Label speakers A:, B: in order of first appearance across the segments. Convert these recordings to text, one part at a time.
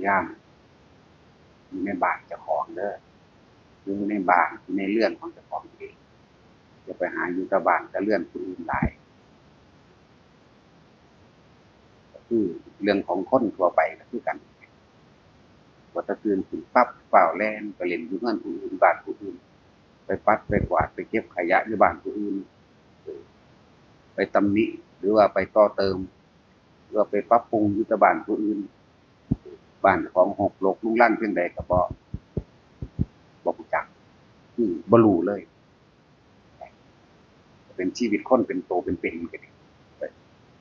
A: ย่ามอยู่ในบ้านเจ้าของเด้ออยู่ในบ้านในเรือนของเจ้าของเองจะไปหาอยู่กับบ้านกับเรือนผู้อื่นได้ก็คือเรื่องของคนทั่วไปก็คือกันว่าถ้าตื่นขึ้นปั๊บเปล่าแล่นไปเล่นอยู่เรือนผู้อื่นบ้านผู้อื่นไปปัดไปกวาดไปเก็บขยะอยู่บ้านผู้อื่นไปตำหนิหรือว่าไปต่อเติมหรือว่าไปปรับปรุงอยู่กับบ้านผู้อื่นบ้านของหกลกลุงลั่นเพียงใดก็บ่รู้จักคือบ่รู้เลยเป็นชีวิตคนเป็นโตเป็นๆกัน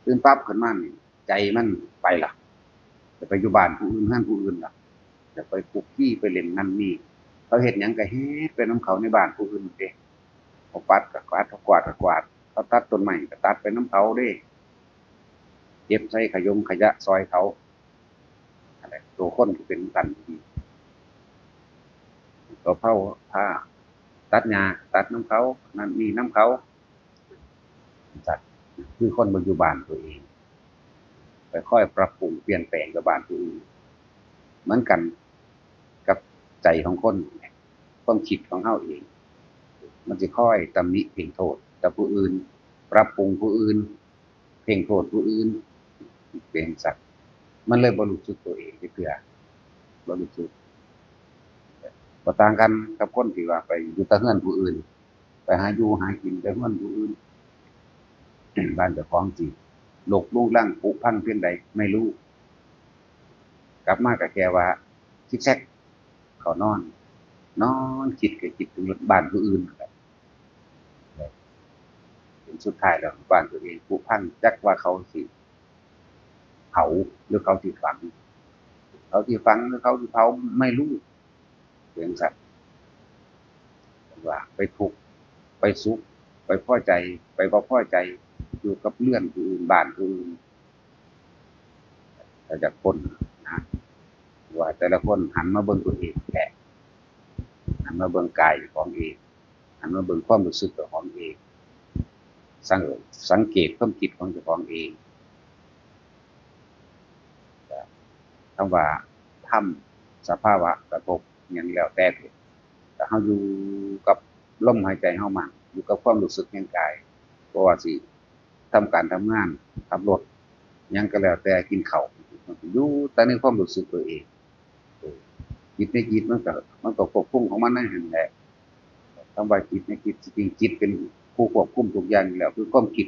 A: ตื่นปั๊บขึ้นมานี่ใจมันไปล่ะจะไปอยู่บ้านผู้อื่นห้านผู้อื่นล่ะจะไปปลุกขี้ไปเล่นนั่นนี่เขาเฮ็ดหยังก็เฮ็ดไปนำเขาในบ้านผู้อื่นเด้เขาปัดก็กวาดเขากวาดก็กวาดเขาตัดต้นไม้ก็ตัดไปนำเขาเด้เก็บใส่ขยะซอยเขาอะไรตัวคนที่เป็นกันตัวเผาผ้าตัดหญ้าตัดน้ำเขานั่นนี่น้ำเขาจัดคือคนบ่อยู่บ้านตัวเองไปค่อยปรับปรุงเปลี่ยนแปลงกับบ้านผู้อื่นเหมือนกันกับใจของคนความคิดของเฮาเองมันจะค่อยตำหนิเพ่งโทษแต่ผู้อื่นปรับปรุงผู้อื่นเพ่งโทษผู้อื่นเป็นสัตว์มันเลยบ่รู้สึกตัวเองเพื่อบ่รู้สึกบ่ต่างกันกับคนที่ว่าไปอยู่แต่เรือนผู้อื่นไปหาอยู่หากินแต่เรือนผู้อื่นบ้านเจ้าของสิรกรุงรังผุพังเพียงใดไม่รู้กลับมาก็แค่ว่าซิกแซกเขานอนคิดก็คิดถึงบ้านผู้อื่นจนสุดท้ายแล้วบ้านตัวเองผุพังจักว่าเขาสิเผาหรือเขาสิฝังเขาสิฝังหรือเขาสิเผาไม่รู้เรื่องสัตว์ว่าไปทุกข์ไปสุขไปพอใจไปบ่พอใจอยู่กับเรือนผู้อื่นบ้านผู้อื่นแต่จากคนนะว่าแต่ละคนหันมาเบิ่งตัวเองแหละหันมาเบิ่งกายของเองหันมาเบิ่งความรู้สึกของเองสังสังเกตความคิดของเจ้าของเองคำว่าทำสภาวะกระทบอย่างแล้วแต่แต่เฮาอยู่กับลมหายใจเฮามาอยู่กับความรู้สึกแห่งกายบ่ว่าสิทำการทำงานขับรถหยังก็แล้วแต่กินข้าวอยู่แต่ในความรู้สึกตัวเองจิตในจิตมันก็ควบคุมของมันนั่นแหละคำว่าจิตในจิตจริงจิตเป็นผู้ควบคุมทุกอย่างอยู่แล้วคือความคิด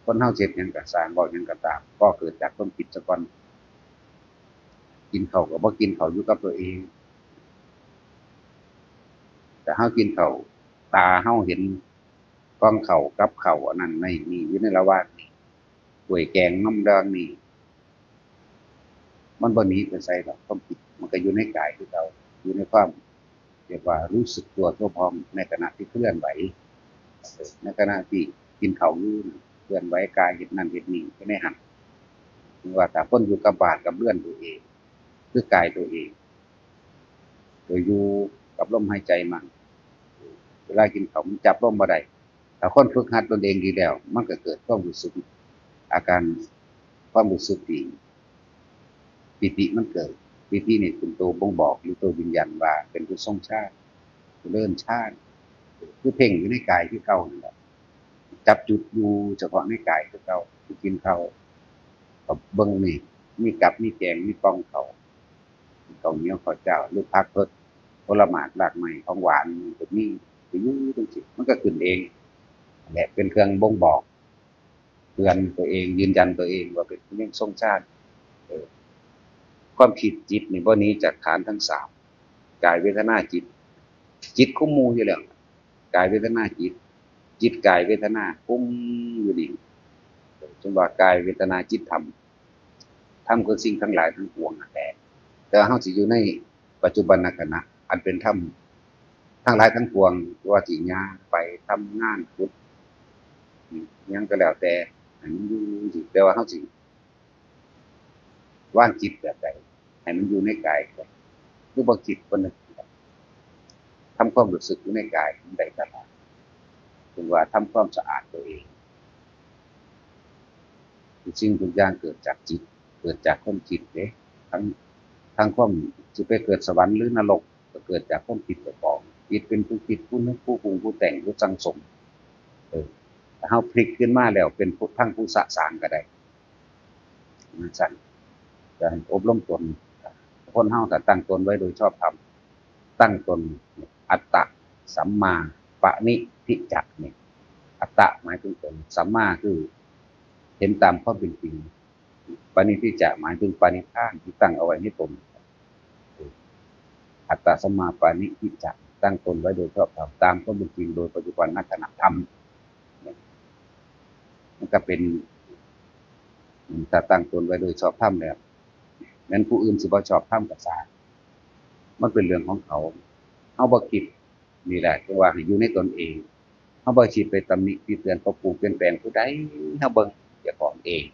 A: คนเฮาเฮ็ดหยังก็สร้างบ่หยังก็ตามก็เกิดจากความคิดซะก่อนกินข้าวก็บ่กินข้าวอยู่กับตัวเองแต่เฮากินข้าวตาเฮาเห็นกองข้าวกับข้าวอันนั้นนี่อยู่ในระหว่างนี้ถ้วยแกงน้ำแดงนี่มันบ่หนีไปไสดอกความคิดมันก็อยู่ในกายคือเก่าอยู่ในความเรียกว่ารู้สึกตัวทั่วพร้อมในขณะที่เคลื่อนไหวในขณะที่กินข้าวอยู่เคลื่อนไหวกายเฮ็ดนั่นเฮ็ดนี่ก็ในหั้นคือว่าถ้าคนอยู่กับบ้านกับเรือนตัวเองคือกายตัวเองโดยอยู่กับลมหายใจมันเวลากินข้าวมันจับลมบ่ได้ถ้าคนฝึกหัดตนเองดีแล้วมันก็เกิดความรู้สึกอาการความรู้สึกดีปิติมันเกิดปิตินี่เป็นตัวบ่งบอกหรือตัวยืนยันว่าเป็นผู้ทรงชาติผู้เลื่อนชาติคือเพ่งอยู่ในกายคือเก่านั่นแหละจับจุดอยู่เฉพาะในกายคือเก่าคือกินข้าวกับเบิ่งนี่มีกับมีแกงมีปองเขาข้าวเหนียวข้าวเจ้าหรือผักเพิดผลไม้รากไม้ของหวานก็มีก็อยู่จังซี่มันก็ขึ้นเองแหละเป็นเครื่องบ่งบอกเตือนตัวเองยืนยันตัวเองว่าเป็นผู้ยังทรงชาติความคิดจิตนี่บ่หนีจากฐานทั้งสามกายเวทนาจิตจิตคุมหมู่อยู่แล้วกายเวทนาจิตจิตกายเวทนาคุมอยู่นี่จนว่ากายเวทนาจิตธรรมธรรมคือสิ่งทั้งหลายทั้งปวงนั่นแหละแต่เฮาสิอยู่ในปัจจุบันขณะอันเป็นธรรมทั้งหลายทั้งปวงว่าสิย่างไปทำงานพุทธหยังก็แล้วแต่ให้มันอยู่สิแต่ว่าเฮาสิวางจิตแบบใดให้มันอยู่ในกายคือบ่คิดบ่นึกทำความรู้สึกอยู่ในกายได้ตลอดถึงว่าทำความสะอาดตัวเองทุกสิ่งทุกอย่างเกิดจากจิตเกิดจากความคิดเด้ทั้ง ทางความสิไปเกิดสวรรค์หรือนรกก็เกิดจากความคิดเจ้าของคิดเป็นผู้คิดผู้นึกผู้ปรุงผู้แต่งผู้สังสมถ้าเฮาพลิกขึ้นมาแล้วเป็นผู้ทั้งผู้สะสางก็ได้นั่นสั่นการอบรมตนคนเฮาถ้าตั้งตนไว้โดยชอบธรรมตั้งตนอัตตะสัมมาปณิทิจักเนี่ยอัตตะหมายถึงตนสัมมาคือเห็นตามความเป็นจริงปณิทิจะหมายถึงปณิธานที่ตั้งเอาไว้ให้ตนอัตตะสัมมาปณิทิจะตั้งตนไว้โดยชอบธรรมตามความเป็นจริงโดยปัจจุบันนักธรรมมันก็เป็นถ้าตั้งตนไว้โดยชอบธรรมแล้วนั้นผู้อื่นสิบ่ชอบธรรมก็สร้างมันเป็นเรื่องของเขาเฮาบ่คิดนี่แหละคือว่าให้อยู่ในตนเองเฮาบ่คิดไปตำหนิติเตือนปรับปรุงเปลี่ยนแปลงผู้ใดเฮาเบิ่งเจ้าของเอง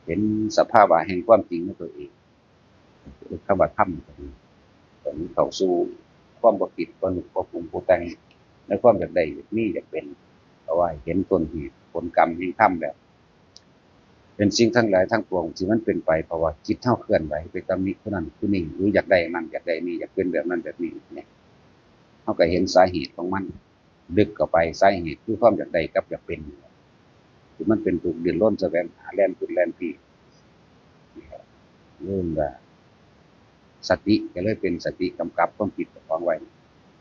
A: เห็นสภาวะแห่งความจริงในตัวเองคำว่าธรรมก็ดีตอนนี้เข้าสู่ความบ่คิดบ่นึกบ่ปรุงบ่แต่งในความอยากได้อยากมีอยากเป็นเพราะว่าเห็นต้นเหตุผลกรรมแห่งธรรมแล้วเป็นสิ่งทั้งหลายทั้งปวงที่มันเป็นไปเพราะว่าจิตเฮาเคลื่อนไหวไปตำหนิผู้นั้นผู้นี้หรืออยากได้นั่นอยากได้นี่อยากเป็นแบบนั้นแบบนี้เนี่ยเฮาก็เห็นสาเหตุของมันลึกเข้าไปสาเหตุคือความอยากได้กับอยากเป็นที่มันเป็นถูกดิ้นรนแสวงหาแล่นขึ้นแล่นที่เริ่มว่าสติก็เลยเป็นสติกำกับความคิดของไว้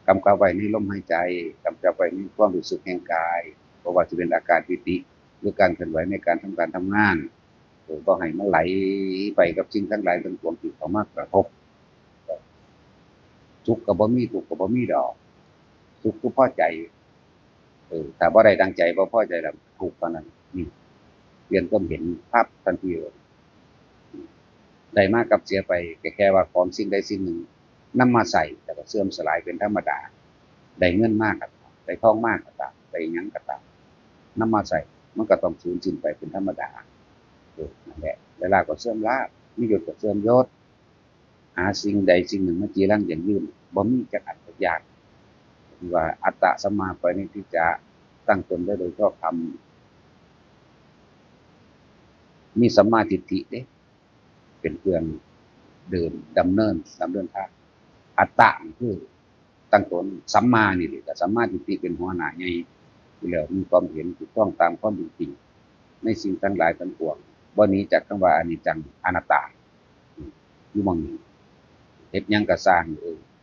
A: กำกับไว้ในลมหายใจกำกับไว้ในความรู้สึกแห่งกายเพราะว่าจะเป็นอาการปิติหรือการเคลื่อนไหวในการทำงานบ่ให้มันไหลไปกับสิ่งทั้งหลายทั้งปวงที่เข้ามากระทบทุกข์ก็บ่มีทุกข์ก็บ่มีดอกทุกข์คือพอใจถ้าบ่ได้ดังใจบ่พอใจแล้วทุกข์เท่านั้นนี่เปลี่ยนความเห็นภาพทันทีได้มากับเสียไปแค่ว่าของสิ่งใดสิ่งหนึ่งนำมาใส่แต่ก็เสื่อมสลายเป็นธรรมดาได้เงินมากก็ตามได้ทองมากก็ตามได้หยังก็ตามนำมาใส่มันก็ต้องสูญสิ้นไปเป็นธรรมดานั่นแหละเวลาก็เสื่อมลาภมียศก็เสื่อมยศหาสิ่งใดสิ่งหนึ่งมาจีรังอย่างยืนบ่มีจักอันจักอย่างว่าอัตตะสัมมาปณิทิจะตั้งตนไว้โดยชอบธรรมมีสัมมาทิฏฐิเด้เป็นเครื่องเดินดำเนินทางอัตตะคือตั้งตนสัมมานี่แหละสัมมาทิฏฐิเป็นหัวหน้าใหญ่ที่แล้วมีความเห็นถูกต้องตามความเป็นจริงในสิ่งทั้งหลายทั้งปวงบ่หนีจากคำว่าอนิจจังอนัตตาอยู่หม้องนี้เฮ็ดหยังก็สร้าง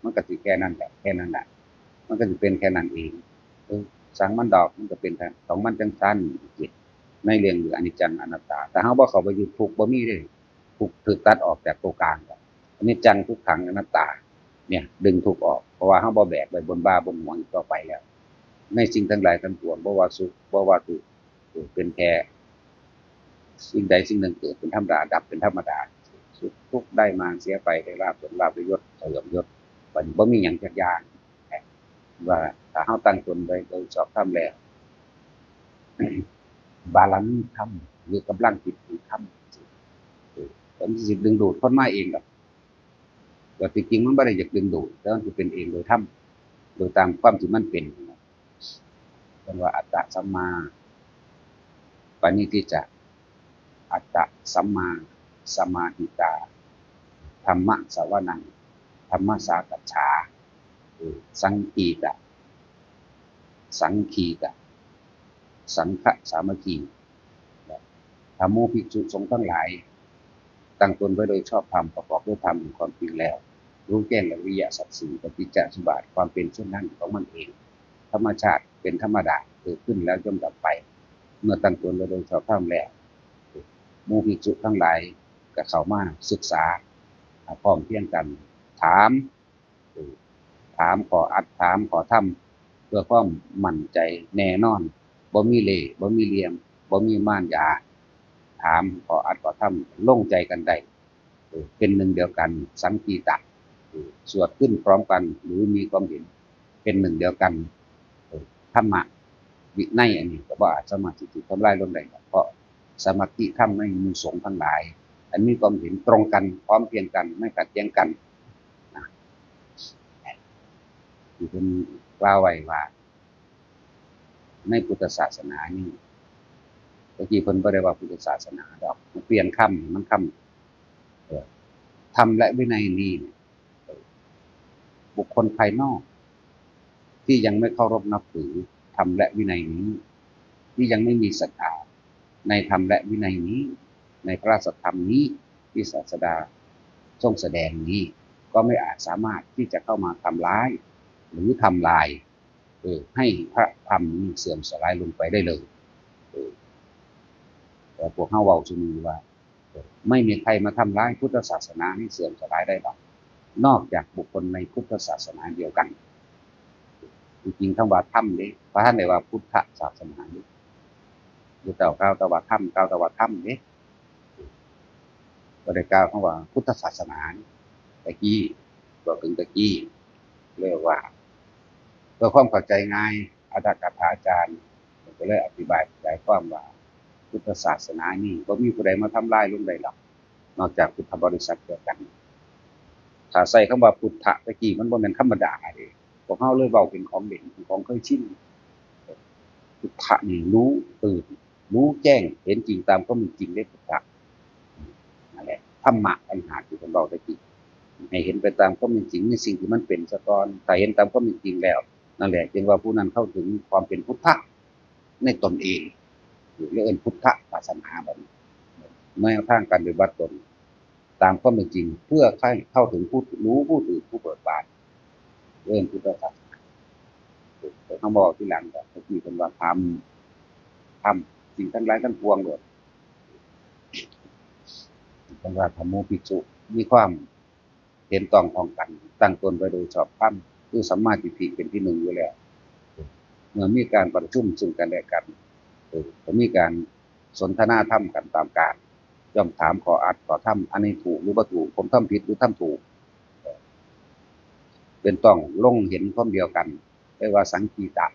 A: มันก็สิแค่นั้นแหละแค่นั้นแหละมันก็สิเป็นแค่นั้นเองสร้างมันดอกมันก็เป็นของมันจังซั่นจิตในเรื่องอนิจจังอนัตตาแต่เฮาบ่เข้าไปอยู่ทุกข์บ่มีเด้ทุกข์ถูกตัดออกจากตัวกลางอนิจจังทุกขังอนัตตาเนี่ยดึงทุกข์ออกเพราะว่าเฮาบ่แบกไว้บนบ่าบนหัวอีกต่อไปแล้วในสิ่งทั้งหลายทั้งปวงบ่ว่าสุขบ่ว่าทุกข์เป็นแค่สิ่งใดสิ่งหนึ่งเกิดเป็นธรรมดาดับเป็นธรรมดาสุขทุกข์ได้มาเสียไปได้ลาภผลลาภได้ยศเสื่อมยศบัดนี้บ่มีหยังจักอย่างว่าถ้าเฮาตั้งตนไว้โดยชอบธรรมแล้วบาลันซ์ธรรมหรือกำลังจิตคือธรรมมันสิดึงดูดคนมาเองดอกแต่จริงๆมันบ่ได้อยากดึงดูดแต่มันสิเป็นเองโดยธรรมโดยตามความที่มันเป็นเรียกว่าอัตตะสัมมาปณิทิจะอัตตะสัมมาสมาหิตาธรรมะสวนังธรรมสากัจฉาสังคีตะสังคีตะสังฆสามัคคีธรรมโมภิกษุสงฆ์ทั้งหลายตั้งตนไว้โดยชอบธรรมประกอบด้วยธรรมความจริงแล้วรู้แจ้งอริยสัจสี่ปฏิจจสมุปบาทความเป็นเช่นนั้นของมันเองธรรมชาติเป็นธรรมดาเกิดขึ้นแล้วย่อมดับไปเมื่อตั้งตนไว้โดยชอบธรรมแล้วหมู่ภิกษุทั้งหลายก็เข้ามาศึกษาพร้อมเพรียงกันถามขออัดถามขอธรรมเพื่อความมั่นใจแน่นอนบ่มีเล่ห์บ่มีเหลี่ยมบ่มีม่านยาถามขออัดขอธรรมลงใจกันได้เป็นหนึ่งเดียวกันสังคีตะสวดขึ้นพร้อมกันหรือมีความเห็นเป็นหนึ่งเดียวกันธรรมะวินัยอันนี้ก็บ่อาจสามารถที่จะทำลายลงได้เพราะสมาธิธรรมในหมู่สงฆ์ทั้งหลายอันมีความเห็นตรงกันพร้อมเพรียงกันไม่ขัดแย้งกันที่เพิ่นกล่าวไว้ว่าในพุทธศาสนานี่ตะกี้เพิ่นบ่ได้ว่าพุทธศาสนาดอกมันเปลี่ยนคำมันคำ ธรรมและวินัยนี้บุคคลภายนอกที่ยังไม่เคารพนับถือธรรมและวินัยนี้ที่ยังไม่มีศรัทธาในธรรมและวินัยนี้ในพระสัทธรรมนี้ที่ศาสดาทรงแสดงนี้ก็ไม่อาจสามารถที่จะเข้ามาทำร้ายหรือทำลายให้พระธรรมนี้เสื่อมสลายลงไปได้เลยแต่พวกเฮาเว้าซุมื้อว่าไม่มีใครมาทำร้ายพุทธศาสนาให้เสื่อมสลายได้หรอกนอกจากบุคคลในพุทธศาสนาเดียวกันจริงๆคำว่าธรรมเด้พระท่านได้ว่าพุทธศาสนาเด้อยู่เจ้ากล่าวแต่ว่าธรรมกล่าวแต่ว่าธรรมเด้บ่ได้กล่าวคำว่าพุทธศาสนาตะกี้บอกถึงตะกี้เรียกว่าเพื่อความเข้าใจง่ายอาจารย์อาจารย์ก็เลยอธิบายใจความว่าพุทธศาสนานี่บ่มีผู้ใดมาทำลายลงได้หรอกนอกจากพุทธบริษัทเดียวกันถ้าใส่คำว่าพุทธะตะกี้มันบ่แม่นธรรมดาเด้พวกเฮาเลยเว้าเป็นของเล่นเป็นของเคยชินพุทธะนี่รู้ตื่นรู้แจ้งเห็นจริงตามความเป็นจริงได้พุทธะนั่นแหละธรรมะปัญหาที่ผมเว้าตะกี้ให้เห็นไปตามความเป็นจริงในสิ่งที่มันเป็นซะก่อนถ้าเห็นตามความเป็นจริงแล้วนั่นแหละจึงว่าผู้นั้นเข้าถึงความเป็นพุทธะในตนเองหรือเรียกพุทธศาสนาแบบนี้แนวทางการปฏิบัติตนตามความเป็นจริงเพื่อให้เข้าถึงผู้รู้ผู้ตื่นผู้เบิกบานเรื่องพุทธศาสนาแต่เขาบอกที่หลังก็คือเป็นว่าทำสิ่งทั้งหลายทั้งปวงเลยเป็นว่าธรรมโมภิกษุมีความเห็นต้องของกันตั้งตนไปโดยชอบธรรมคือสัมมาทิฏฐิเป็นที่หนึ่งอยู่แล้วเมื่อมีการประชุมซึ่งกันและกันก็มีการสนทนาธรรมกันตามการย่อมถามขออัดขอทำอันนี้ถูกหรือบ่ถูกผมทำผิดหรือทำถูกเป็นต้องลงเห็นความเดียวกันเรียกว่าสังคีตะ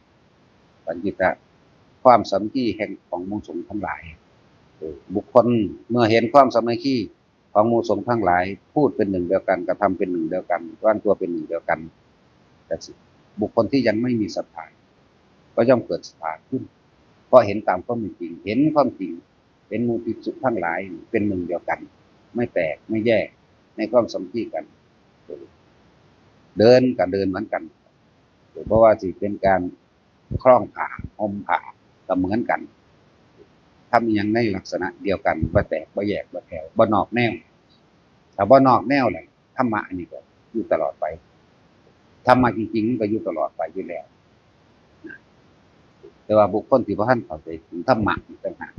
A: ความสามัคคีแห่งของหมู่สงฆ์ทั้งหลายบุคคลเมื่อเห็นความสามัคคีของหมู่สงฆ์ทั้งหลายพูดเป็นหนึ่งเดียวกันกระทำเป็นหนึ่งเดียวกันวางตัวเป็นหนึ่งเดียวกันแต่บุคคลที่ยังไม่มีศรัทธาก็ย่อมเกิดศรัทธาขึ้นเพราะเห็นตามความจริงเห็นความจริงเป็นหมู่ภิกษุทั้งหลายเป็นหนึ่งเดียวกันไม่แตกไม่แยกในความสามัคคีกันเดินกับเดินเหมือนกันเพราะว่าสิเป็นการคล้องผ้าห่มผ้าก็เหมือนกันทำอย่างในลักษณะเดียวกันบ่แตกบ่แยกบ่แถวบ่นอกแนวถ้าบ่นอกแนวเลยธรรมะอันนี้ก็อยู่ตลอดไปธรรมะจริงๆก็อยู่ตลอดไปอยู่แล้วแต่ว่าบุคคลที่บ่ทันเข้าใจถึงธรรมะนี่ต่างหาก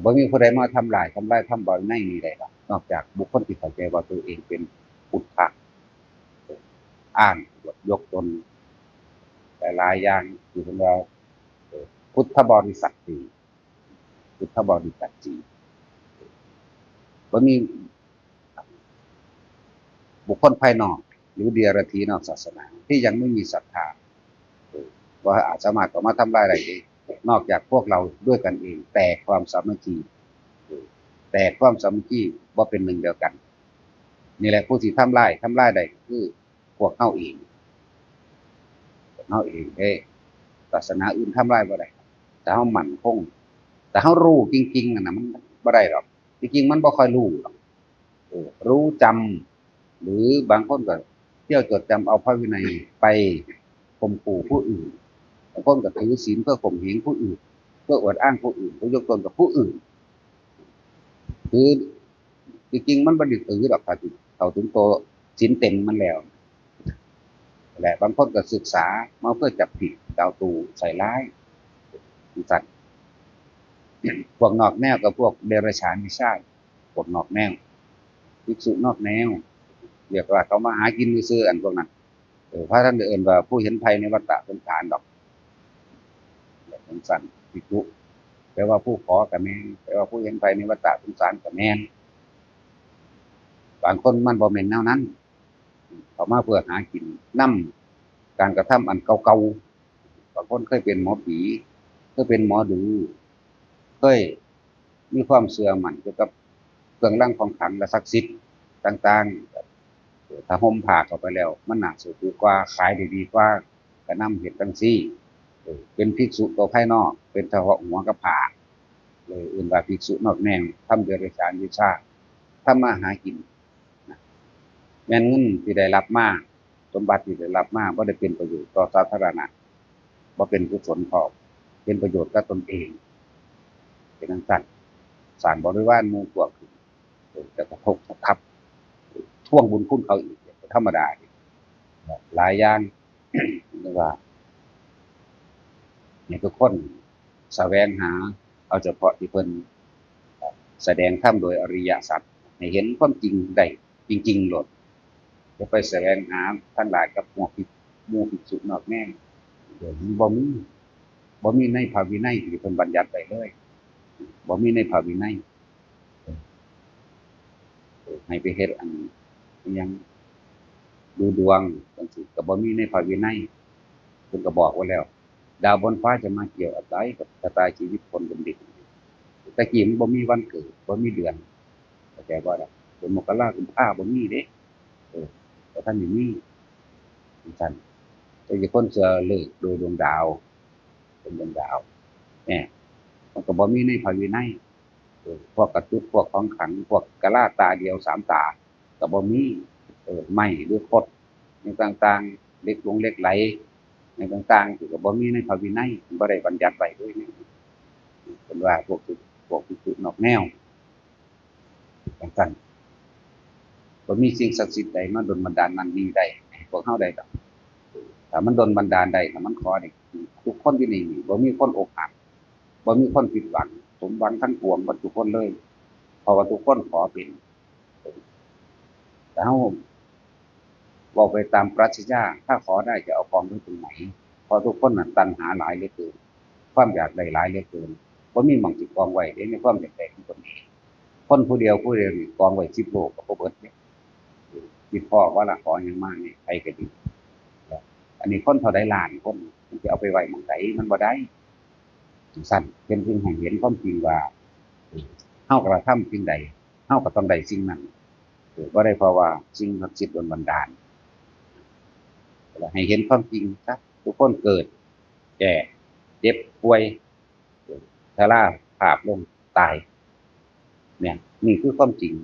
A: บ่มีผู้ใดมาทำลายธรรมบ่ในนี้ได้หรอกนอกจากบุคคลที่เข้าใจว่าตัวเองเป็นพุทธะอ้างยกตนหลายอย่างที่เป็นว่าพุทธบริษัทสี่พุทธบริษัทสี่บ่มีบุคคลภายนอกหรือเดียรถีนอกศาสนาที่ยังไม่มีศรัทธาว่าอาจสามารถเข้ามาทำลายอะไรได้นอกจากพวกเราด้วยกันเองแต่ความสามัคคีแต่ความสามัคคีบ่เป็นหนึ่งเดียวกันนี่แหละผู้ที่ทำลายได้คือพวกเฮาเองศาสนาอื่นทำลายบ่ได้แต่เฮามั่นคงแต่เฮารู้จริงๆน่ะมันบ่ได้หรอกจริงๆมันบ่ค่อยรู้หรอกรู้จำหรือบางคนก็เที่ยวจดจำเอาพระวินัยไปข่มขู่ผู้อื่นบางคนก็ถือศีลเพื่อข่มเหงผู้อื่นเพื่ออวดอ้างผู้อื่นเพื่อยกตนกับผู้อื่นคือจริงๆมันบ่ได้ถือหรอกถ้าเข้าถึงตัวศีลเต็มมันแล้วและบางคนก็ศึกษามาเพื่อจับผิดกล่าวตู่ใส่ร้ายสัตว์พวกนอกแนวกับพวกเดรัจฉานไม่ใช่พวกนอกแนวภิกษุนอกแนวเรียกว่าเขามาหากินซื่ออันพวกนั้นพระท่านเอ่ยว่าผู้เห็นภัยในวัฏสงสารดอกสงสารภิกษุแปลว่าผู้ขอกับแม่นแปลว่าผู้เห็นภัยในวัฏสงสารกับแม่นบางคนมันบ่แม่นแนวนั้นเขามาเพื่อหากินนำการกระทำอันเก่าๆบางคนเคยเป็นหมอผีเคยเป็นหมอดูเคยมีความเชื่อมั่นเกี่ยวกับเครื่องรางของขลังและศักดิ์สิทธิ์ต่างๆถ้าห่มผ้าเข้าไปแล้วมันน่าเชื่อถือกว่าขายได้ดีกว่าก็นำเฮ็ดจังซี่เป็นภิกษุตัวภายนอกเป็นเฉพาะหัวกับผ้าเลยอื่นว่าภิกษุนอกแนวทำเดรัจฉานวิชาทำมาหากิน แม่นเงินที่ได้รับมาสมบัติที่ได้รับมาบ่ได้เป็นประโยชน์ต่อสาธารณะบ่เป็นกุศลพร้อมเป็นประโยชน์กับตนเองเป็นจังซั่นสร้างบริวารหมู่พวกขึ้นจะกระทบกระทับทวงบุญคุณเขาอีกธรรมดาหลายอย่าง เรียกว่าให้ทุกคนแสวงหาเอาเฉพาะที่เพิ่นแสดงธรรมโดยอริยสัจให้เห็นความจริงได้จริงๆโลดจะไปแสวงหาทั้งหลายกับหมู่ภิกษุนอกแน่เดี๋ยวนี้บ่มีในพระวินัยที่เพิ่นบัญญัติไว้เลยบ่มีในพระวินัยให้ไปเฮ็ดอันอิหยังดูดวงจังซี่ก็บ่มีในพระวินัยเพิ่นก็บอกไว้แล้วดาวบนฟ้าจะมาเกี่ยวอะไรกับชะตาชีวิตคนเป็นเด็กแต่กี้มันบ่มีวันเกิดบ่มีเดือนเข้าใจบ่ล่ะเดือนมกราคมกุมภาบ่มีเด้แต่ท่านอยู่นี่จังซั่นแต่สิคนเชื่อเลขโดยดวงดาวเป็นดวงดาวแหมมันก็บ่มีในพระวินัยพวกกระจุดพวกของขลังพวกกะลาตาเดียวสามตาก็บ่มีไม้หรือคดในต่างๆเหล็กเหล็กไหลในต่างๆที่ก็บ่มีในพระวินัยบ่ได้บัญญัติไว้ด้วยนี่เพิ่นว่าพวกภิกษุนอกแนวจังซั่นบ่มีสิ่งศักดิ์สิทธิ์ใดมาดลบันดาลนั้นนี้ได้ให้พวกเฮาได้ดอกถ้ามันดลบันดาลได้ถ้ามันขอได้ทุกคนที่นี่บ่มีคนอกหักบ่มีคนผิดหวังสมหวังทั้งปวงบ่ทุกคนเลยเพราะว่าทุกคนขอเป็นแต่เฮาเว้าไปตามปรัชญาถ้าขอได้จะเอาของไว้ตรงไหนเพราะทุกคนน่ะตัณหาหลายเหลือเกินความอยากได้หลายเหลือเกินบ่มีหม้องสิกองไว้ในความอยากได้ของตนเองคนผู้เดียวนี่กองไว้10โลก็บ่เบิดเดะคิดพอว่าละขอหยังมานี่ใครก็ดีอันนี้คนเท่าใดล้านคนมันสิเอาไปไว้หม้องใดมันบ่ได้จังซั่นเป็นจึงให้เห็นความจริงว่าเฮากระทำสิ่งใดเฮาก็ต้องได้สิ่งนั้นบ่ได้เพราะว่าสิ่งศักดิ์สิทธิ์โดนบันดาลให้เห็นความจริงซะทุกคนเกิดแก่เจ็บป่วยชราภาพลงตายเนี่ยนี่คือความจริง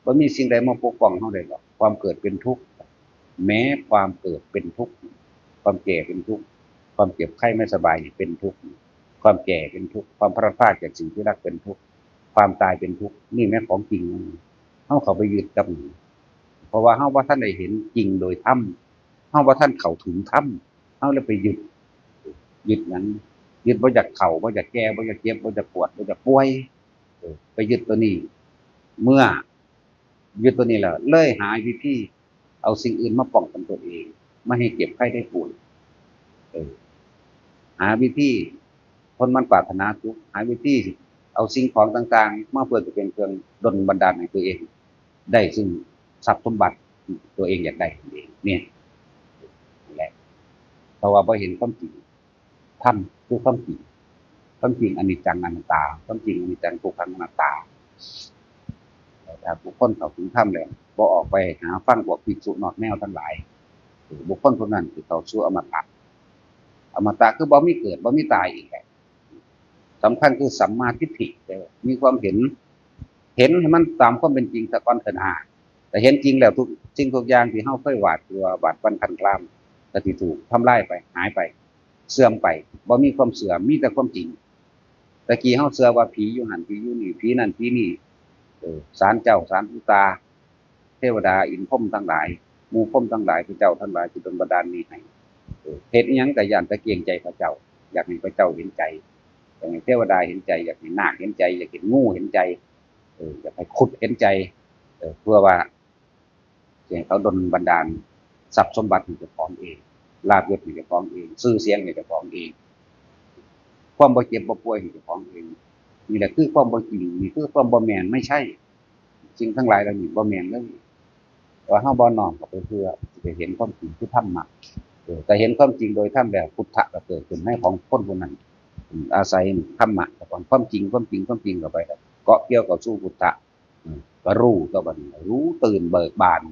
A: บ่มีสิ่งใดมาปกป้องเฮาได้หรอกความเกิดเป็นทุกข์แม้ความเกิดเป็นทุกข์ความแก่เป็นทุกข์ความเจ็บไข้ไม่สบายเป็นทุกข์ความแก่เป็นทุกข์ความพลัดพรากจากสิ่งที่รักเป็นทุกข์ความตายเป็นทุกข์นี่แม่ของจริงเฮาเข้าไปยึดกับมันเพราะว่าเฮาบ่ทันได้เห็นจริงโดยธรรมเฮาบ่ทันเข้าถึงธรรมเฮาเลยไปยึดหยังยึดบ่อยากเฒ่าบ่อยากแก่บ่อยากเจ็บบ่อยากปวดบ่อยากป่วยไปยึดตัวนี้เมื่อยึดตัวนี้แล้วเลยหาวิธีเอาสิ่งอื่นมาป้องกันตัวเองไม่ให้เจ็บไข้ได้ป่วยหาวิธีคนมันปรารถนาทุกข์หาวิธีเอาสิ่งของต่างๆมาเพื่อจะเป็นเครื่องดลบันดาลให้ตัวเองได้ซึ่งทรัพย์สมบัติตัวเองอยากได้เองเนี่ยแหละเพราะว่าพอเห็นความจริงธรรมคือความจริงอนิจจังอนัตตาความจริงอนิจจังทุกขังอนัตตาถ้าบุคคลเข้าถึงธรรมแล้วบ่ออกไปหาฟังพวกภิกษุนอกแนวทั้งหลายบุคคลคนนั้นสิเข้าสู่อมตะคือบ่มีเกิดบ่มีตายอีกแหละสำคัญคือสัมมาทิฏฐิมีความเห็นให้มันตามความเป็นจริงซะก่อนเถิดแต่เห็นจริงแล้วทุกสิ่งทุกอย่างที่เฮาเคยหวาดกลัวบาดบั้นคันกรามก็สิถูกทำลายไปหายไปเสื่อมไปบ่มีความเสื่อมมีแต่ความจริงตะกี้เฮาเชื่อว่าผีอยู่หั่นผีอยู่นี่ผีนั่นผีนี่ศาลเจ้าศาลปู่ตาเทวดาอินทร์พรหมทั้งหลายหมู่พรหมทั้งหลายพระเจ้าทั้งหลายที่ดลบันดาลนี้ให้เฮ็ดอิหยังก็ย้านแต่เกรงใจพระเจ้าอยากให้พระเจ้าเห็นใจอยากให้เทวดาเห็นใจอยากให้นาคเห็นใจอยากเห็นงูเห็นใจอยากให้ครุฑเห็นใจเพื่อว่าสิให้เขาดลบันดาลทรัพย์สมบัติให้เจ้าของเองลาภยศให้เจ้าของเองชื่อเสียงให้เจ้าของเองความบ่เจ็บบ่ป่วยให้เจ้าของเองนี่แหละคือความบ่จริงนี่คือความบ่แม่นไม่ใช่สิ่งทั้งหลายเหล่านี้บ่แม่นเลยว่าเฮาบ่น้อมเข้าไปเพื่อจะเห็นความจริงคือธรรมะแต่เห็นความจริงโดยธรรมแล้วพุทธะก็เกิดขึ้นให้ของคนผู้นั้นอาศัยธรรมะแต่ก่อนความจริงเข้าไปเกาะเกี่ยวกับสู่พุทธะก็รู้ตัวบัดนี้รู้ตื่นเบิกบาน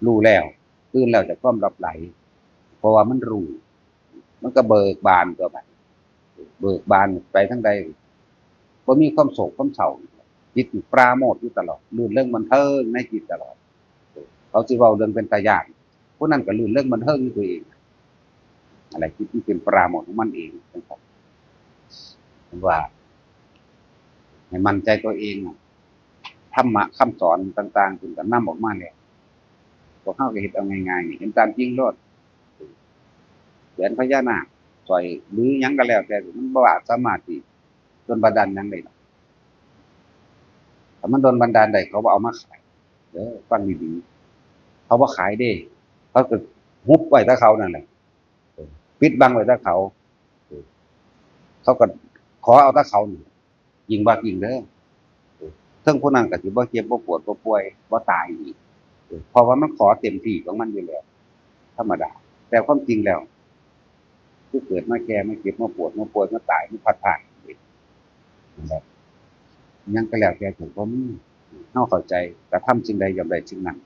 A: รู้แล้วตื่นแล้วจากความหลับไหลเพราะว่ามันรู้มันก็เบิกบานตัวบัดเบิกบานไปทั้งใดบ่มีความโศกความเศร้าจิตปราโมทย์อยู่ตลอดลื่นเริงบันเทิงในจิตตลอด เขาสิเว้าเรื่องเป็นตาย้านผู้นั้นก็ลื่นเรื่องบันเทิงอยู่ตัวเองอะไรที่มันเป็นปราโมทย์ของมันเองนะครับว่าให้มั่นใจตัวเองธรรมะคำสอนต่างๆคุณก็นำออกมาแล้วพวกเฮาก็เฮ็ดเอาง่ายๆนี่เห็นตามจริงโลดแหวนพญานาคสร้อยหรือหยังก็แล้วแต่มันบ่อาจสามารถที่โดนบันดาลหยังได้หรอกถ้ามันโดนบันดาลได้เขาบ่เอามาขายเด้อฟังดีๆเขาบ่ขายเด้เขาก็ฮุบไว้แต่เขานั่นแหละปิดบังไว้แต่เขาเขาก็ขอเอาแต่เขานี่ยิ่งบักยิ่งเด้อซึ่งผู้นั้นก็สิบ่เจ็บบ่ปวดบ่ป่วยบ่ตายอีกเพราะว่ามันขอเต็มที่ของมันอยู่แล้วธรรมดาแต่ความจริงแล้วคือเกิดมาแก่มาเจ็บมาปวดมาป่วยมาตายมาพัดผ่านนั่นแหละยังก็แล้วแต่ถึงบ่มีเฮาเข้าใจกระทำสิ่งใดย่อมได้สิ่งนั้น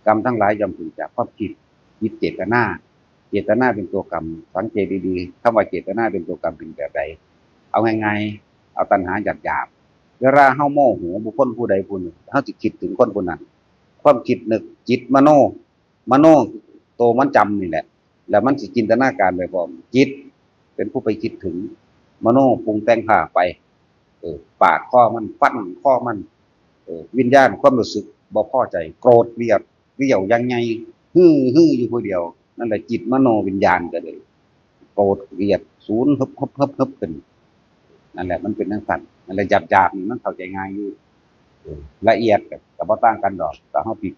A: กรรมทั้งหลายย่อมถึงจากความคิดเจตนาเจตนาเป็นตัวกรรมสังเกตดีๆคำว่าเจตนาเป็นตัวกรรมเป็นแบบใดเอาง่ายๆเอาตัณหาหยาบๆเวลาเฮาโมโหบุคคลผู้ใดผู้หนึ่งเฮาสิคิดถึงคนผู้นั้นความคิดนึกจิตมโนตัวมันจำนี่แหละแล้วมันสิจินตนาการไปพร้อมจิตเป็นผู้ไปคิดถึงมโนปรุงแต่งผ้าไปปาดคอมันฟันคอมันวิญญาณความรู้สึกบ่พอใจโกรธเกลียดเกลียวยังไงฮืออยู่ผู้เดียวนั่นแหละจิตมโนวิญญาณก็เลยโกรธเกลียดศูนย์ฮึบขึ้นนั่นแหละมันเป็นจังซั่นนั่นแหละหยาบๆนี่มันเข้าใจง่ายอยู่ละเอียดก็บ่ต่างกันดอกแต่เฮาผิด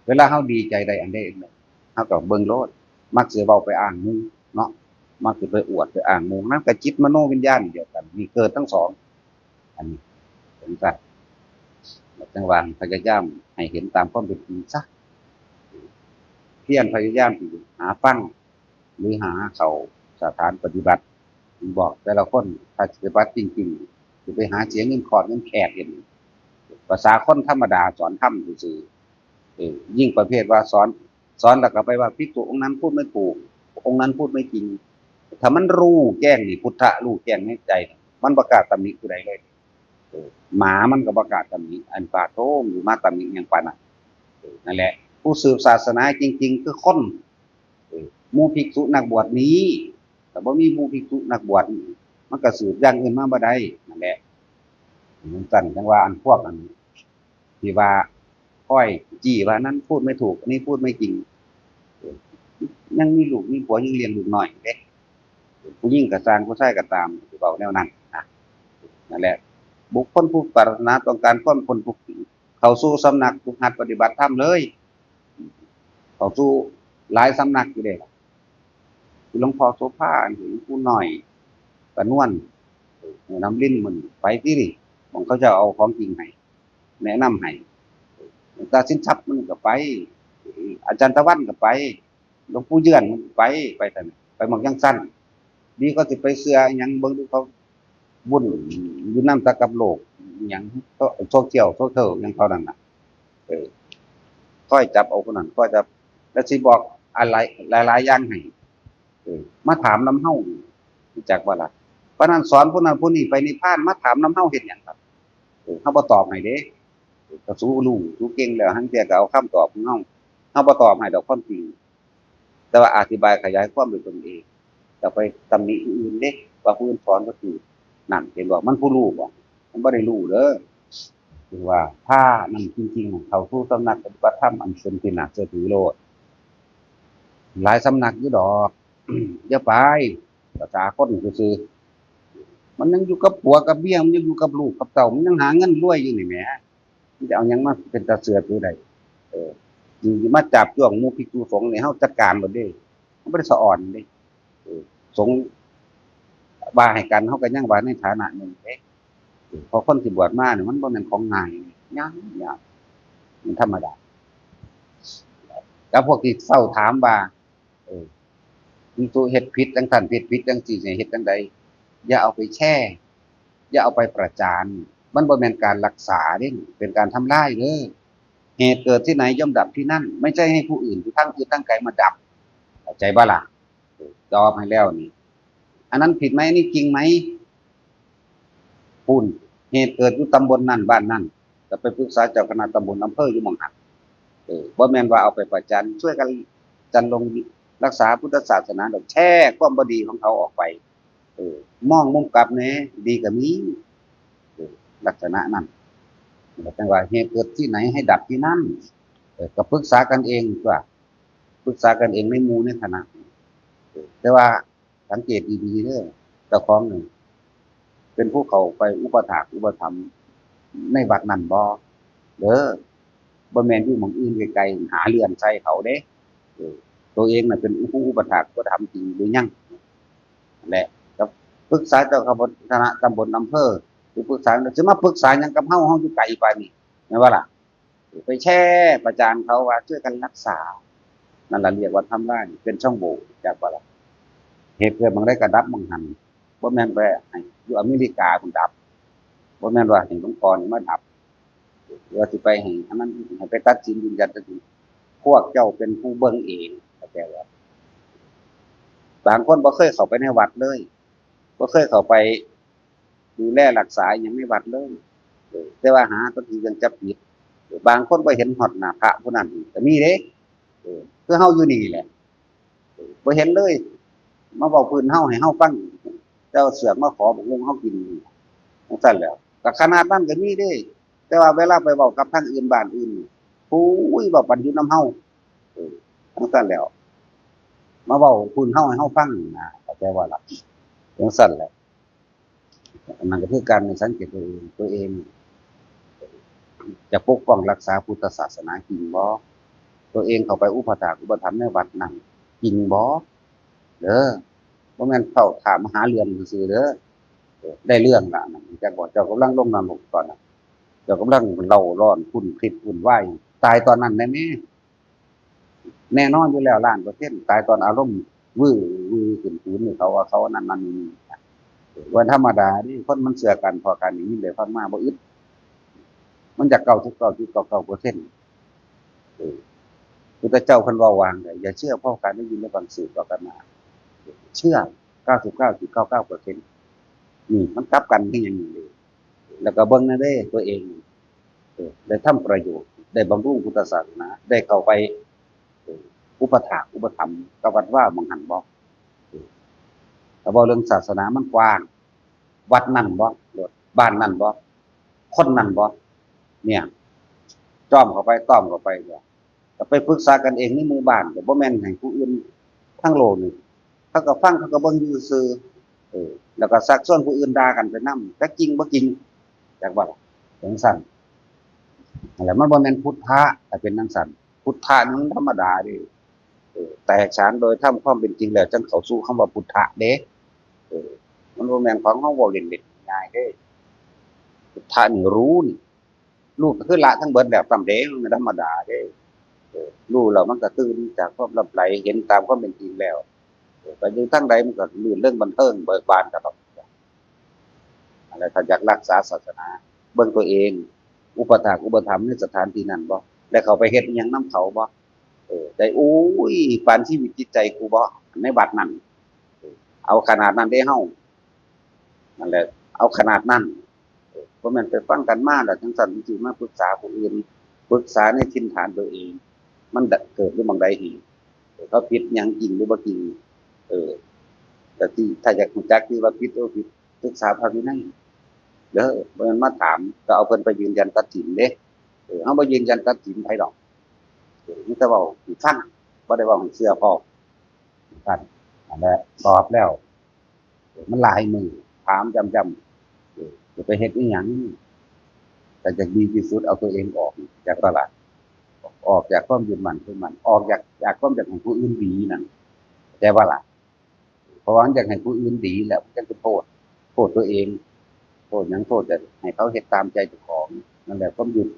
A: เวลาเฮาดีใจใดอันใดอันหนึ่งเฮาก็เบิ่งโลดมักสิเว้าไปอ้างหมู่เนาะมักสิไปอวดไปอ้างหมู่นั่นก็จิตมโนวิญญาณเดียวกันมีเกิดทั้งสองอันนี้เป็นซั่นจังหวะพยายามให้เห็นตามความเป็นจริงซะเพียรพยายามที่หาฟังหรือหาเข้าสถานปฏิบัติบอกแต่ละคนถ้าปฏิบัติจริงๆสิไปหาเสียเงินคอร์สเงินแขกเห็นภาษาคนธรรมดาสอนธรรมซื่อยิ่งประเภทว่าสอนแล้วก็ไปว่าภิกษุองค์นั้นพูดไม่ถูกองค์นั้นพูดไม่จริงถ้ามันรู้แจ้งนี่พุทธะรู้แจ้งในใจมันประกาศตำหนิผู้ใดเลยหมามันก็ประกาศตำหนิอันปาโทมอยู่มาตำหนิอย่างปานนั้นนั่นแหละผู้สืบศาสนาจริงๆคือคนหมู่ภิกษุนักบวชนี้แต่บ่มีหมู่ภิกษุนักบวชมันก็สืบอย่างอื่นมาบ่ได้นั่นแหละมันสั่นจังว่าอันพวกอันที่ว่าค่อยจี้ว่านั้นพูดไม่ถูกอันนี้พูดไม่จริงยังมีลูกมีผัวยังเลี้ยงลูกน้อยเด้ผู้หญิงก็สร้างผู้ชายก็ตามสิเว้าแนวนั้นนะนั่นแหละบุคคลผู้ปรารถนาต้องการความพ้นทุกข์เข้าสู่สำนักฝึกหัดปฏิบัติธรรมเลยเข้าสู่หลายสำนักอยู่เด้หลวงพ่อโสภาหลวงปู่น้อยกระนวลน้ำลิ้นมันไปที่นี่ผมเขาจะเอาของจริงให้แนะนำให้ตาสินทรัพย์มันก็ไปอาจารย์ตะวันก็ไปหลวงปู่เยือนมันไปแต่ไปหมองยังสั้นดีก็สิไปเสือหยังเบิ่งดูเขาบุญอยู่น้ำตะกับโลกหยังโซเชียลโซเทิลหยังเท่านั้นน่ะค่อยจับเอาคนนั้นก็จะแล้วสิบอกอะไรหลายๆอย่างให้มาถามน้ำเฮารู้จักบ่ล่ะเพราะนั้นสอนผู้นั้นผู้นี้ไปนิพพานมาถามน้ำเฮาเฮ็ดหยังครับเฮาบ่ตอบให้เด้ก็สู้รู้สู้เก่งแล้วหั้นเที่ยก็เอาคำตอบของเฮาบ่ตอบให้ดอกความจริงแต่ว่าอธิบายขยายความด้วยตนเองจะไปตำหนิผู้อื่นเด้ว่าผู้อื่นสอนบ่ถูกนั่นเห็นบ่มันผู้รู้บ่มันบ่ได้รู้เด้อคือว่าถ้ามันจริงๆเข้าสู่สำนักปฏิบัติธรรมอันเป็นที่น่าเชื่อถือโลดหลายสำนักอยู่ดอกอย่าไปภาษาคนซื่อๆมันยังอยู่กับผัวกับเมียมันยังอยู่กับลูกกับเต้ามันยังหาเงินรวยอยู่นี่แหมมันจะเอาหยังมาเป็นตาเสือถือได้สิมาจับจ้วงหมู่ภิกษุสงฆ์นี่เฮาจัดการเบิดเด้มันบ่ได้สะอ่อนเด้สงฆ์ว่าให้กันเฮาก็ยังว่าในฐานะหนึ่งเด้เพราะคนที่บวชมาเนี่ยมันบ่แม่นของง่ายยากมันธรรมดาแล้วพวกที่เฝ้าถามว่ามีตัวเฮ็ดผิดจังซั่นเฮ็ดผิดจังซี่เฮ็ดจังใดอย่าเอาไปแช่อย่าเอาไปประจานมันบ่แม่นการรักษาเด้เป็นการทำลายเด้อเหตุเกิดที่ไหนย่อมดับที่นั่นไม่ใช่ให้ผู้อื่นที่ทั้งอื่นทั้งไกลมาดับเข้าใจบ่ล่ะตอบให้แล้วนี่อันนั้นผิดไหมนี่จริงไหมเหตุเกิดอยู่ตำบลนั่นบ้านนั่นก็ไปปรึกษาเจ้าคณะตำบลอำเภออยู่หม้องนั้น บ่แม่นว่าเอาไปประจานช่วยกันจันลงรักษาพุทธศาสนาดอกแช่ความบ่ดีของเขาออกไปเออมองมุมกลับแหน่ดีก็มีเออลักษณะนั้นแต่ว่าเหตุเกิดที่ไหนให้ดับที่นั่นก็ปรึกษากันเองว่าปรึกษากันเองในหมู่ในคณะแต่ว่าสังเกตดีๆเด้อเจ้าของนี่เป็นผู้เข้าไปอุปถากอุปถัมภ์ในวัดนั้นบ่เด้อบ่แม่นอยู่หม้องอื่นไกลๆหาเรือนใส่เขาเด้เออตัวเองน่ะเป็นผู้อุปถากอุปถัมภ์จริงหรือยังนั่นแหละก็ปรึกษาเจ้าคณะตำบลอำเภอหรือปรึกษาสิมาปรึกษาหยังกับเฮาอยู่ไกลปานนี้แม่นบ่ล่ะไปแช่ประจานเขาว่าช่วยกันรักษานั่นล่ะเรียกว่าทำร้ายเป็นช่องโหว่จักบ่ล่ะเหตุเกิดบางได้ก็ดับบางหันบ่แม่นไปให้อยู่อเมริกาพุ่นดับบ่แม่นว่าให้หลวงพ่อนี่มาดับหรือว่าสิไปให้อันนั้นให้ไปตัดสินยืนยันตัดสินพวกเจ้าเป็นผู้เบิ่งเองเข้าใจบ่บางคนบ่เคยเข้าไปในวัดเลยบ่เคยเข้าไปดูแลรักษาอิหยังในวัดเลยแต่ว่าหาตัวที่ยังจับผิดบางคนบ่เห็นฮอดหน้าพระผู้นั้นก็มีเด้คือเฮาอยู่นี่แหละบ่เห็นเลยมาเว้าพื้นเฮาให้เฮาฟังเจ้าเสือกมาขอบักฮุงเฮากินจังซั่นแหล้วก็ขนาดนั้นก็มีเด้แต่ว่าเวลาไปเว้ากับทางอื่นบ้านอื่นปุ้ยเว้าปันอยู่นำเฮาจังซั่นแหล้วมาเว้าพื้นเฮาให้เฮาฟังนะเข้าใจบ่ล่ะจังซั่นแหละอันนั้นก็คือการสังเกตตัวเองจะปกป้องรักษาพุทธศาสนาจริงบ่ตัวเองเข้าไปอุปถากอุปถัมภ์ในวัดนั้นจริงบ่เด้อบ่แม่นเข้าถามหาเรื่องซื่อๆเด้อได้เรื่องละนั่นจักบ่เจ้ากำลังลงนรกตอนนั้นเจ้ากำลังเล่าร้อนคุ้นคิดวุ่นวายตายตอนนั้นได้แม่แน่นอนอยู่แล้วล้านเปอร์เซ็นต์ตายตอนอารมณ์วื้อขึ้นศูนย์นี่เขาว่าเขานั่นนี่วันธรรมดานี่คนมันเชื่อกันพอกันอย่างนี้ได้ฟังมาบ่อึดมันจะ99.99%เออพุทธเจ้าเพิ่นเว้าวางได้อย่าเชื่อเพราะการได้ยินและฟังสืบต่อกันมาเชื่อ99.99%มันกลับกันคือหยังนี่เด้แล้วก็เบิ่งนั่นเด้ตัวเองได้ทำประโยชน์ได้บำรุงพุทธศาสนาได้เข้าไปอุปถากอุปถัมภ์กับวัดว่าหม้องหั้นบ่แต่บ่เรื่องศาสนามันกว้างวัดนั่นบ่บ้านนั่นบ่คนนั่นบ่เนี่ยจ้อมเข้าไปต้อมเข้าไปเนี่ยก็ไปปรึกษากันเองในหมู่บ้านก็บ่แม่นให้ผู้อื่นทั้งโลกนี่เขาก็ฟังเขาก็เบิ่งอยู่ซื่อแล้วก็ชักชวนผู้อื่นด่ากันไปนำจักจริงบ่จริงจักว่าล่ะจังซั่นนั่นแหละมันบ่แม่นพุทธะแต่เป็นจังซั่นพุทธะนี่มันธรรมดาเด้แตกฉานโดยธรรมความเป็นจริงแล้วจังเข้าสู่คำว่าพุทธะเด้มันบ่แม่นของเฮาเว้าเล่นๆง่ายเด้พุทธะนี่รู้นี่รู้ก็คือละทั้งเบิดแล้วซ้ำเด้มันธรรมดาเด้รู้แล้วมันก็ตื่นจากความหลับไหลเห็นตามความเป็นจริงแล้วไปอยู่ทางใดมันก็ลื่นเรื่องบันเทิงเบิกบานกันดอกอะไรถ้าอยากรักษาศาสนาเบิ่งตัวเองอุปถากอุปถัมภ์ในสถานที่นั้นบ่ได้เข้าไปเฮ็ดอิหยังนำเขาบ่ได้โอ้ยปานชีวิตจิตใจกูบ่ในบัดนั้นเอาขนาดนั้นเด้เฮานั่นแหละเอาขนาดนั้นบ่แม่นไปฟังกันมาแล้วจังซั่นจังซี่มาปรึกษาผู้อื่นปรึกษาในถิ่นฐานตัวเองมันเกิดอยู่หม้องใดอีกเขาผิดหยังจริงหรือบ่จริงเออแต่ที่ถ้าอยากรู้จักที่ว่าผิดหรือบ่ผิดศึกษาพระวินัยเด้อบ่แม่นมาถามก็เอาเพิ่นไปยืนยันตัดสินเด้เฮาบ่ยืนยันตัดสินไผดอกมีแต่เว้าให้ฟังบ่ได้เว้าให้เชื่อพร้อมนั่นนั่นแหละตอบแล้วมันหลายมื้อถามย้ำๆจะไปเฮ็ดอีหยังก็จะดีที่สุดเอาตัวเองออกจากตลาดออกจากความยึดมั่นถือมั่นออกจากความอยากให้ผู้อื่นดีนั่นเข้าใจบ่ล่ะเพราะว่ามันอยากให้ผู้อื่นดีแล้วมันจะเป็นโทษตัวเองโทษหยังโทษแต่ให้เขาเฮ็ดตามใจเจ้าของนั่นแหละความยึด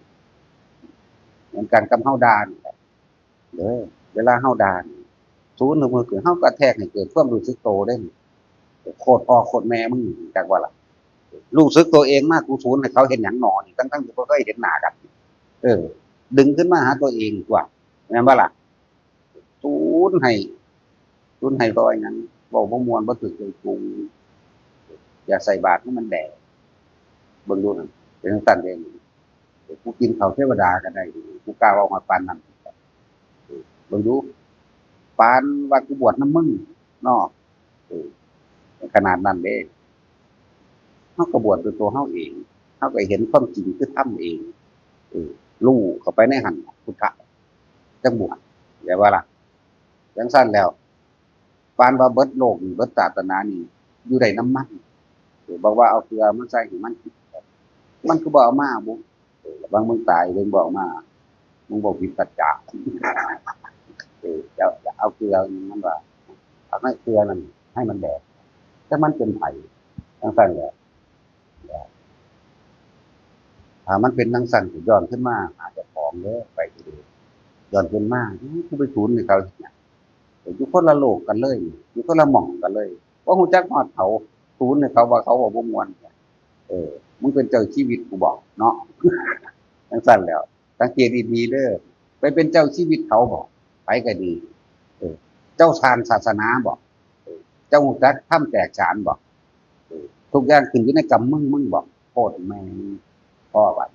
A: เหมือนกันกับเฮาด่านี่แหละเด้อเวลาเฮาด่านี่ศูนย์ของมือคือเฮากระแทกให้เกิดความรู้สึกโตได้นี่โคตรพ่อโคตรแม่มึงจักว่าล่ะรู้สึกตัวเองมากกูศูนย์ให้เขาเห็นหยังหนอนี่ทั้งๆที่บ่เคยเห็นหน้ากันเออดึงขึ้นมาหาตัวเองดีกว่าแม่นบ่ล่ะศูนย์ให้ศูนย์ให้เพราะว่าหยังเว้าบ่ม่วนบ่ถูกใจกูอย่าใส่บาตรให้มันแดกเบิ่งดูนั่นเป็นจังซั่นเด้กูกินข้าวเทวดาก็ได้กูกล้าเว้าฮอดปานนั้น ลองดูปานว่ากูบวชน้ำมึงเนาะเออขนาดนั้นเด้เฮาก็บวชด้วยตัวเฮาเองเฮาก็เห็นความจริงคือทำเองเออรู้เข้าไปในหันพุทธะจังบวชแต่ว่าล่ะจังซั่นแล้วปานว่าเบิดโลกนี่เบิดศาสนานี่อยู่ได้น้ำมันบอกว่าเอาเกลือมาใส่ให้มันกินมันก็บ่เอามาบุบางมึงตายเลยบ่เอามามึงบ่ผิดสัจจะจะเอาเกลือมันว่าเอาให้เกลือนั่นให้มันแดกแต่มันเป็นไผจังซั่นแหละถ้ามันเป็นจังซั่นก็ย้อนขึ้นมาหาเจ้าของเด้อไปสิย้อนขึ้นมากูไปทูลให้เขาเนี่ยอยู่คนละโลกกันเลยอยู่คนละหม่องกันเลยว่าฮู้จักฮอดเขาทูลให้เขาว่าเขาบ่ม่วนเออมึงเป็นเจ้าชีวิตกูบอกเนาะจังซั่นแล้วสังเกตดีๆเด้อไปเป็นเจ้าชีวิตเขาบอกไปก็ดีเออเจ้าฌานศาสนาบอกเจ้าฮู้จักถ้ำแตกฉานบอกทุกอย่างขึ้นอยู่ในกรรมมึงบอกโคตรแม่งพ่อว่า